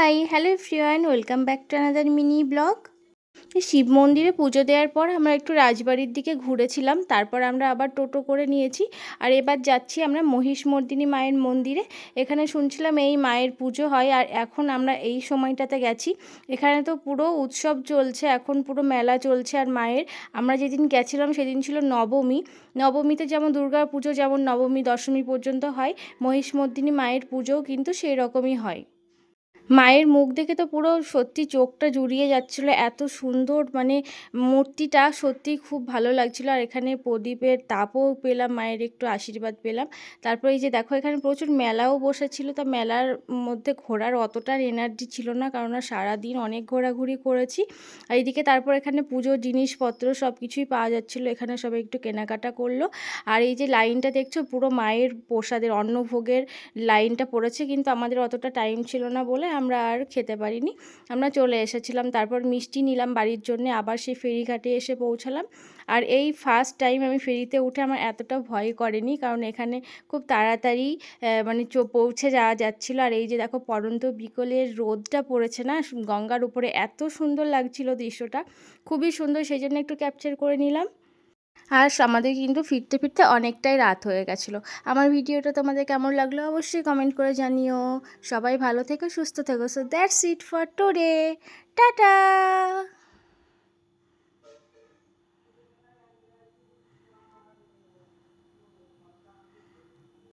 High hello everyone, welcome back to another mini blog. Shiv মন্দিরে পুজো দেওয়ার পর আমরা একটু রাজবাড়ির দিকে ঘুরেছিলাম, তারপর আমরা আবার টোটো করে নিয়েছি। আর এবার যাচ্ছি আমরা মহিষমর্দিনী মায়ের মন্দিরে। এখানে শুনছিলাম এই মায়ের পুজো হয়, আর এখন আমরা এই সময়টাতে গেছি। এখানে তো পুরো উৎসব চলছে, এখন পুরো মেলা চলছে। আর মায়ের আমরা যেদিন গেছিলাম সেদিন ছিল নবমী। নবমীতে যেমন দুর্গা পুজো যেমন নবমী দশমী পর্যন্ত হয়, মহিষমর্দিনী মায়ের পুজোও কিন্তু সেই রকমই হয়। মায়ের মুখ দেখে তো পুরো সত্যি চোখটা জুড়িয়ে যাচ্ছিলো, এত সুন্দর মানে মূর্তিটা সত্যিই খুব ভালো লাগছিলো। আর এখানে প্রদীপের তাপও পেলাম, মায়ের একটু আশীর্বাদ পেলাম। তারপরে এই যে দেখো এখানে প্রচুর মেলাও বসেছিল, তা মেলার মধ্যে ঘোরার অতটা এনার্জি ছিল না, কেননা সারাদিন অনেক ঘোরাঘুরি করেছি। আর এইদিকে তারপর এখানে পুজোর জিনিসপত্র সব কিছুই পাওয়া যাচ্ছিলো, এখানে সবাই একটু কেনাকাটা করলো। আর এই যে লাইনটা দেখছো পুরো মায়ের প্রসাদের অন্নভোগের লাইনটা পড়েছে, কিন্তু আমাদের অতটা টাইম ছিল না বলে আমরা আর খেতে পারিনি, আমরা চলে এসেছিলাম। তারপর মিষ্টি নিলাম বাড়ির জন্যে, আবার সেই ফেরিঘাটে এসে পৌঁছালাম। আর এই ফার্স্ট টাইম আমি ফেরিতে উঠে আমার এতটা ভয় করেনি, কারণ এখানে খুব তাড়াতাড়ি মানে পৌঁছে যাওয়া যাচ্ছিলো। আর এই যে দেখো পড়ন্ত বিকেলের রোদটা পড়েছে না গঙ্গার উপরে, এত সুন্দর লাগছিল দৃশ্যটা, খুবই সুন্দর, সেই জন্য একটু ক্যাপচার করে নিলাম। আর আমাদের কিন্তু ফিরতে ফিরতে অনেকটাই রাত হয়ে গেছিলো। আমার ভিডিওটা তোমাদের কেমন লাগলো অবশ্যই কমেন্ট করে জানিও। সবাই ভালো থেকো, সুস্থ থেকো। So that's it for today. Tata.